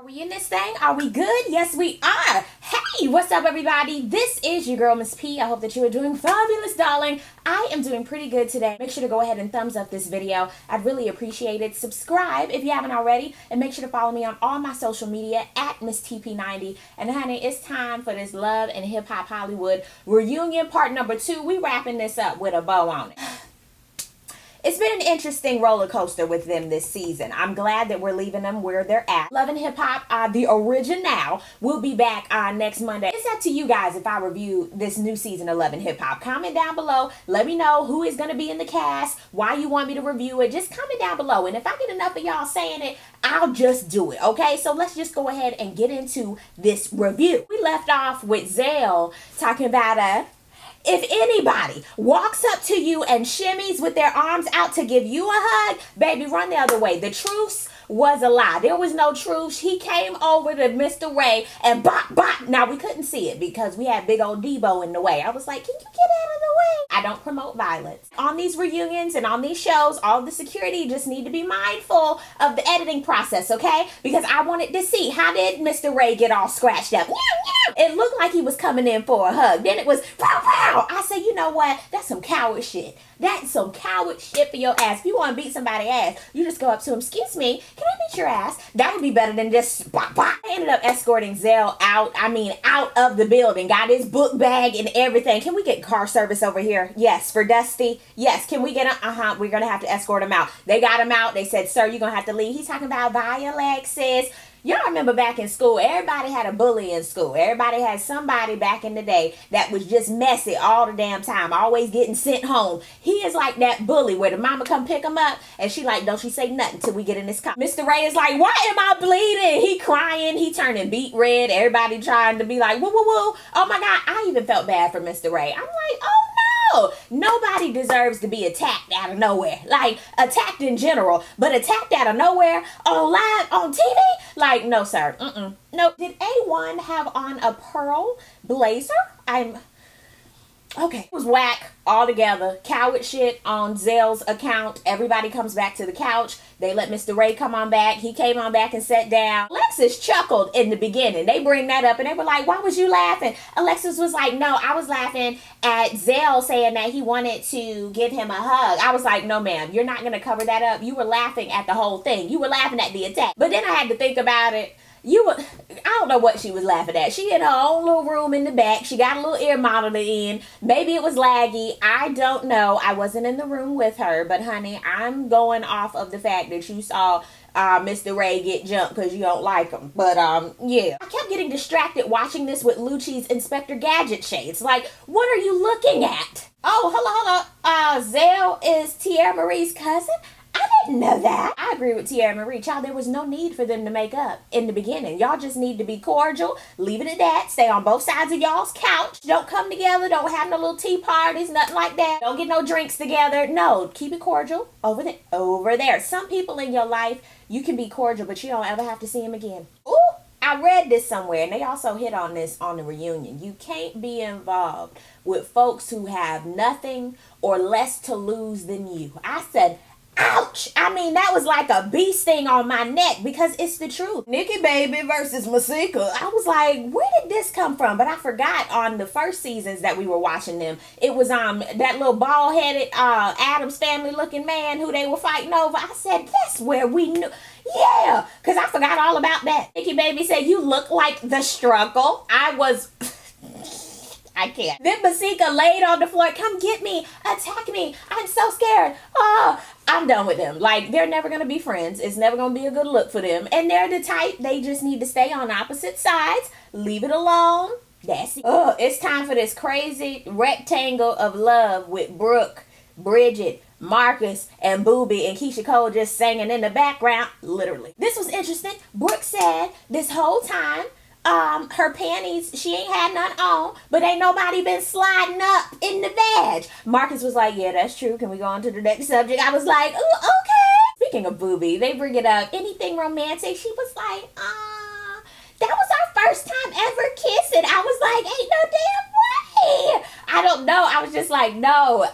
Are we in this thing? Are we good? Yes, we are. Hey, what's up, everybody? This is your girl, Miss P. I hope that you are doing fabulous, darling. I am doing pretty good today. Make sure to go ahead and thumbs up this video. I'd really appreciate it. Subscribe if you haven't already, and make sure to follow me on all my social media at Miss TP90. And honey, it's time for this Love and Hip Hop Hollywood reunion part number 2. We wrapping this up with a bow on it. It's been an interesting roller coaster with them this season. I'm glad that we're leaving them where they're at. Love and Hip Hop, the original, will be back next Monday. It's up to you guys if I review this new season of Love and Hip Hop. Comment down below. Let me know who is going to be in the cast, why you want me to review it. Just comment down below. And if I get enough of y'all saying it, I'll just do it, okay? So let's just go ahead and get into this review. We left off with Zell talking about if anybody walks up to you and shimmies with their arms out to give you a hug, baby, run the other way. The truce was a lie. There was no truce. He came over to Mr. Ray and bop, bop. Now, we couldn't see it because we had big old Debo in the way. I was like, can you get out of the way? I don't promote violence. On these reunions and on these shows, all the security just need to be mindful of the editing process, okay? Because I wanted to see, how did Mr. Ray get all scratched up? It looked like he was coming in for a hug. Then it was, pow, pow. I said, you know what? That's some coward shit. That's some coward shit for your ass. If you want to beat somebody's ass, you just go up to him, excuse me, can I beat your ass? That would be better than just bop, bop. I ended up escorting Zell out of the building. Got his book bag and everything. Can we get car service over here? Yes, for Dusty. Yes, can we get him? We're going to have to escort him out. They got him out. They said, sir, you're going to have to leave. He's talking about bye, Alexis. Y'all remember back in school, everybody had a bully in school. Everybody had somebody back in the day that was just messy all the damn time, always getting sent home. He is like that bully where the mama come pick him up and she like, don't she say nothing till we get in this car. Mr. Ray is like, why am I bleeding? He crying, he turning beet red. Everybody trying to be like, woo, woo, woo. Oh my God, I even felt bad for Mr. Ray. I'm like, oh no. Nobody deserves to be attacked out of nowhere. Like, attacked in general, but attacked out of nowhere on live on TV? Like, no, sir. No. Did A1 have on a pearl blazer? Okay. It was whack altogether. Coward shit on Zell's account. Everybody comes back to the couch. They let Mr. Ray come on back. He came on back and sat down. Alexis chuckled in the beginning. They bring that up and they were like, why was you laughing? Alexis was like, no, I was laughing at Zell saying that he wanted to give him a hug. I was like, no, ma'am, you're not going to cover that up. You were laughing at the whole thing. You were laughing at the attack. But then I had to think about it. I don't know what she was laughing at. She in her own little room in the back. She got a little ear monitor in. Maybe it was laggy. I don't know. I wasn't in the room with her. But honey, I'm going off of the fact that you saw Mr. Ray get jumped because you don't like him. But yeah. I kept getting distracted watching this with Lucci's Inspector Gadget shades. Like, what are you looking at? Oh, hello. Zell is Tierra Marie's cousin? I didn't know that. I agree with Tierra Marie. Child, there was no need for them to make up in the beginning. Y'all just need to be cordial. Leave it at that. Stay on both sides of y'all's couch. Don't come together. Don't have no little tea parties. Nothing like that. Don't get no drinks together. No, keep it cordial. Over there. Some people in your life, you can be cordial, but you don't ever have to see them again. Ooh. I read this somewhere, and they also hit on this on the reunion. You can't be involved with folks who have nothing or less to lose than you. I said, ouch! I mean, that was like a bee sting on my neck because it's the truth. Nikki Baby versus Masika. I was like, where did this come from? But I forgot on the first seasons that we were watching them. It was that little bald-headed Addams Family looking man who they were fighting over. I said, that's where we knew. Yeah, because I forgot all about that. Nikki Baby said, you look like the struggle. I can't. Then Masika laid on the floor. Come get me. Attack me. I'm so scared. Oh, I'm done with them. Like, they're never going to be friends. It's never going to be a good look for them. And they're the type, they just need to stay on opposite sides. Leave it alone. That's it. It's time for this crazy rectangle of love with Brooke, Bridget, Marcus, and Booby, and Keisha Cole just singing in the background. Literally. This was interesting. Brooke said this whole time, her panties, she ain't had none on, but ain't nobody been sliding up in the vag. Marcus was like, yeah, that's true. Can we go on to the next subject? I was like, ooh, okay. Speaking of Booby, they bring it up. Anything romantic? She was like, that was our first time ever kissing. I was like, ain't no damn way. I don't know. I was just like, no.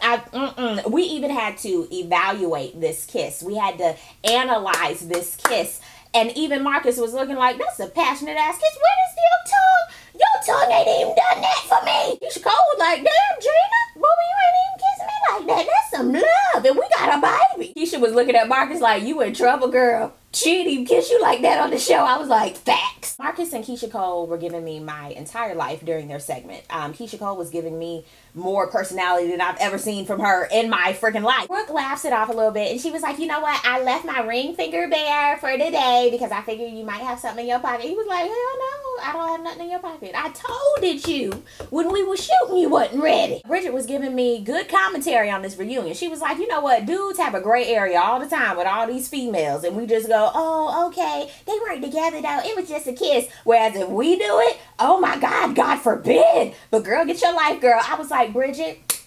We even had to evaluate this kiss. We had to analyze this kiss. And even Marcus was looking like, that's a passionate ass kiss. Where is your tongue? Your tongue ain't even done that for me. Keisha Cole was like, damn, Gina, Booby, you ain't even kissing me like that. That's some love. And we got a baby. Keisha was looking at Marcus like, you in trouble, girl. She didn't even kiss you like that on the show. I was like, facts. Marcus and Keisha Cole were giving me my entire life during their segment. Keisha Cole was giving me more personality than I've ever seen from her in my freaking life. Brooke laughs it off a little bit and she was like, you know what? I left my ring finger bare for today because I figured you might have something in your pocket. He was like, hell no, I don't have nothing in your pocket. I told you when we were shooting you wasn't ready. Bridget was giving me good commentary on this reunion. She was like, you know what? Dudes have a gray area all the time with all these females and we just go, oh, okay. They weren't together though. It was just a kiss. Whereas if we do it, oh my God, God forbid. But girl, get your life, girl. I was like, Bridget,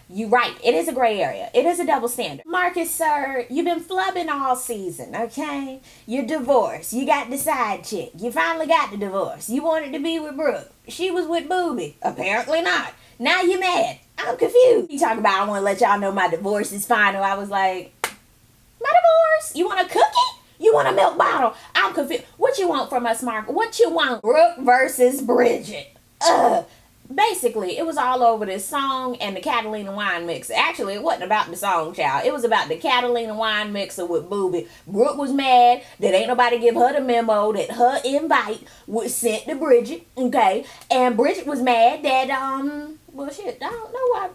you right. It is a gray area. It is a double standard. Marcus, sir, you've been flubbing all season, okay? You're divorced. You got the side chick. You finally got the divorce. You wanted to be with Brooke. She was with Booby. Apparently not. Now you mad. I'm confused. You talk about, I want to let y'all know my divorce is final. I was like, my divorce? You want a cookie? You want a milk bottle? I'm confused. What you want from us, Mark? What you want? Brooke versus Bridget. Basically, it was all over this song and the Catalina wine mixer. Actually, it wasn't about the song, child. It was about the Catalina wine mixer with Booby. Brooke was mad that ain't nobody give her the memo that her invite was sent to Bridget, okay? And Bridget was mad that, well, shit, I don't know why.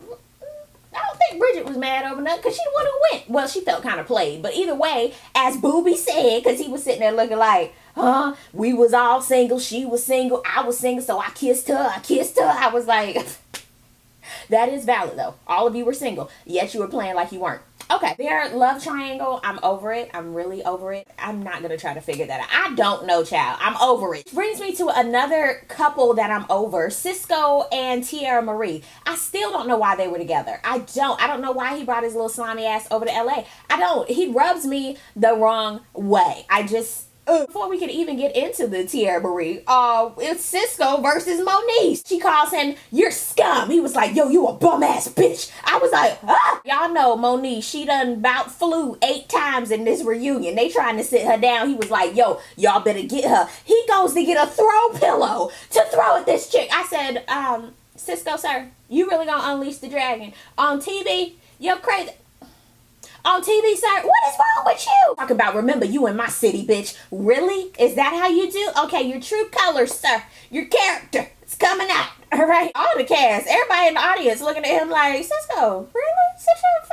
I don't think Bridget was mad over nothing because she the one who went. Well, she felt kind of played. But either way, as Booby said, because he was sitting there looking like, we was all single. She was single. I was single. So I kissed her. I was like, that is valid though. All of you were single. Yet you were playing like you weren't. Okay, their love triangle, I'm over it. I'm really over it. I'm not going to try to figure that out. I don't know, child. I'm over it. Brings me to another couple that I'm over. Sisqó and Tierra Marie. I still don't know why they were together. I don't know why he brought his little slimy ass over to LA. He rubs me the wrong way. Before we could even get into the Tierra Marie, it's Sisqó versus Moniece. She calls him, you're scum. He was like, yo, you a bum ass bitch. I was like, ah. Y'all know Moniece, she done bout flew 8 times in this reunion. They trying to sit her down. He was like, yo, y'all better get her. He goes to get a throw pillow to throw at this chick. I said, Sisqó, sir, you really gonna unleash the dragon? On TV, you're crazy. On TV, sir, what is wrong with you? Talk about, remember, you in my city, bitch. Really? Is that how you do? Okay, your true colors, sir. Your character is coming out. All right? All the cast, everybody in the audience looking at him like, Sisqó, really? Sit your $5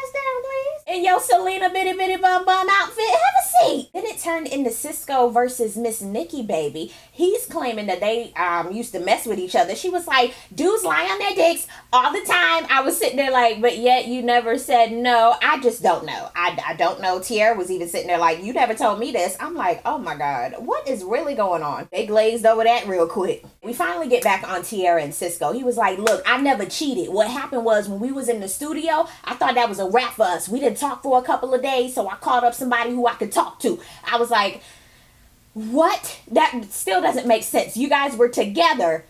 ass down, please. In your Selena bitty bitty bum bum outfit, have a seat. Then it turned into Sisqó versus Miss Nikki Baby. He's claiming that they used to mess with each other. She was like, dudes lie on their dicks all the time. I was sitting there like, but yet you never said no. I just don't know. I don't know. Tierra was even sitting there like, you never told me this. I'm like, oh my God, what is really going on? They glazed over that real quick. We finally get back on Tierra and Sisqó. He was like, look, I never cheated. What happened was when we was in the studio, I thought that was a wrap for us. We didn't talk for a couple of days, so I called up somebody who I could talk to. I was like, what? That still doesn't make sense. You guys were together,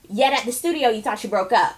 yet at the studio you thought you broke up.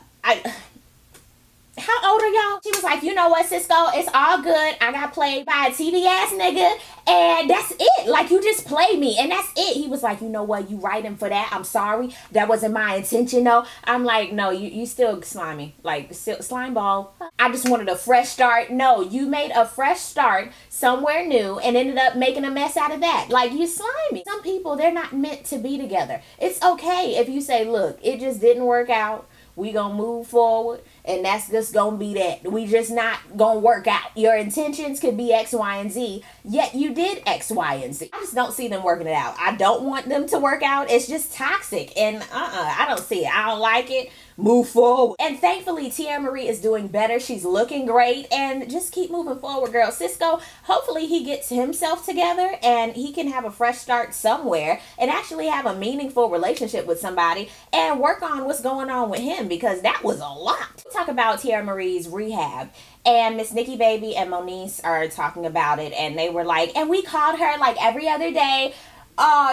How old are y'all? She was like, you know what, Sisqó? It's all good. I got played by a TV ass nigga, and that's it. Like, you just played me, and that's it. He was like, you know what? You writing for that. I'm sorry. That wasn't my intention, though. I'm like, no, you still slimy. Like, still slime ball. I just wanted a fresh start. No, you made a fresh start somewhere new and ended up making a mess out of that. Like, you slimy. Some people, they're not meant to be together. It's okay if you say, look, it just didn't work out. We gonna move forward, and that's just gonna be that. We just not gonna work out. Your intentions could be X, Y, and Z, yet you did X, Y, and Z. I just don't see them working it out. I don't want them to work out. It's just toxic, and I don't see it. I don't like it. Move forward. And thankfully, Tierra Marie is doing better. She's looking great, and just keep moving forward, girl. Sisqó, hopefully he gets himself together and he can have a fresh start somewhere and actually have a meaningful relationship with somebody and work on what's going on with him, because that was a lot. Talk about Tierra Marie's rehab, and Miss Nikki Baby and Moniece are talking about it, and they were like, and we called her like every other day.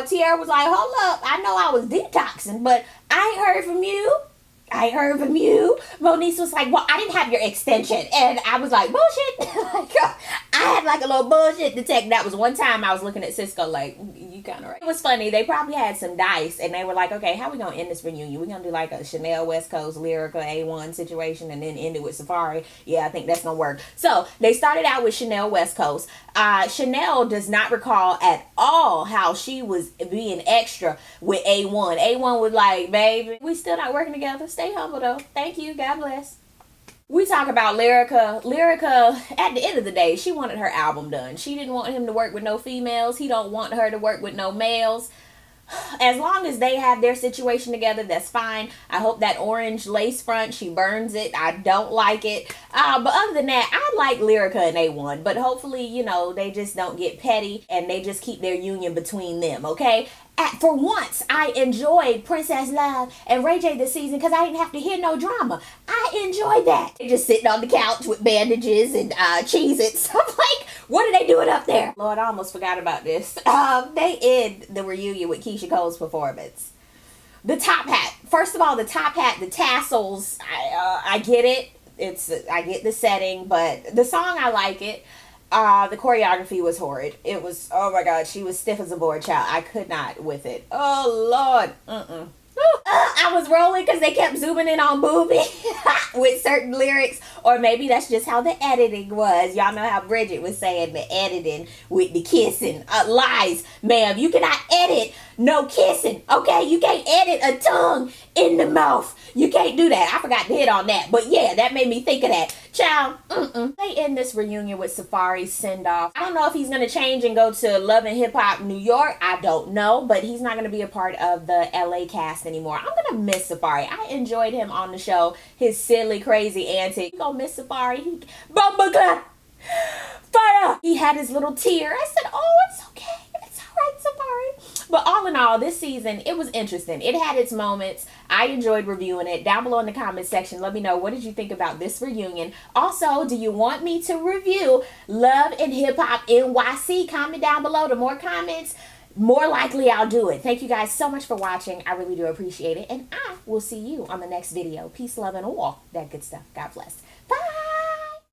Tierra was like, hold up, I know I was detoxing, but I ain't heard from you. I heard from you. Moniece was like, well, I didn't have your extension. And I was like, bullshit. I I had like a little bullshit detector. That was one time I was looking at Cisco like, you kind of right. It was funny. They probably had some dice and they were like, okay, how we gonna end this reunion? We gonna do like a Chanel West Coast Lyrica A1 situation and then end it with Safari. Yeah, I think that's gonna work. So they started out with Chanel West Coast. Chanel does not recall at all how she was being extra with A1. A1 was like, baby, we still not working together. Stay humble though. Thank you. God bless. We talk about Lyrica. Lyrica, at the end of the day, she wanted her album done. She didn't want him to work with no females. He don't want her to work with no males. As long as they have their situation together, that's fine. I hope that orange lace front, she burns it. I don't like it. But other than that, I like Lyrica and A1. But hopefully, you know, they just don't get petty and they just keep their union between them, okay? For once, I enjoyed Princess Love and Ray J this season because I didn't have to hear no drama. I enjoyed that. They're just sitting on the couch with bandages and Cheez-Its. I'm like, what are they doing up there? Lord, I almost forgot about this. They end the reunion with Keisha Cole's performance. The top hat. First of all, the top hat, the tassels, I get it. I get the setting, but the song, I like it. The choreography was horrid. It was, oh my God, she was stiff as a board, child. I could not with it. Oh Lord. I was rolling because they kept zooming in on Boobie with certain lyrics, or maybe that's just how the editing was. Y'all know how Bridget was saying the editing with the kissing. Lies, ma'am. You cannot edit no kissing, okay? You can't edit a tongue in the mouth. You can't do that. I forgot to hit on that, but yeah, that made me think of that. Child, they end this reunion with Safari's send-off. I don't know if he's going to change and go to Love and Hip Hop New York. I don't know, but he's not going to be a part of the LA cast anymore. I'm going to miss Safari. I enjoyed him on the show. His silly, crazy antics. You gonna miss Safari? Bumbleclap! Fire! He had his little tear. I said, oh, it's okay. It's all right, Safari. But all in all, this season, it was interesting. It had its moments. I enjoyed reviewing it. Down below in the comment section, let me know, what did you think about this reunion? Also, do you want me to review Love and Hip Hop NYC? Comment down below. The more comments, more likely I'll do it. Thank you guys so much for watching. I really do appreciate it. And I will see you on the next video. Peace, love, and all that good stuff. God bless. Bye.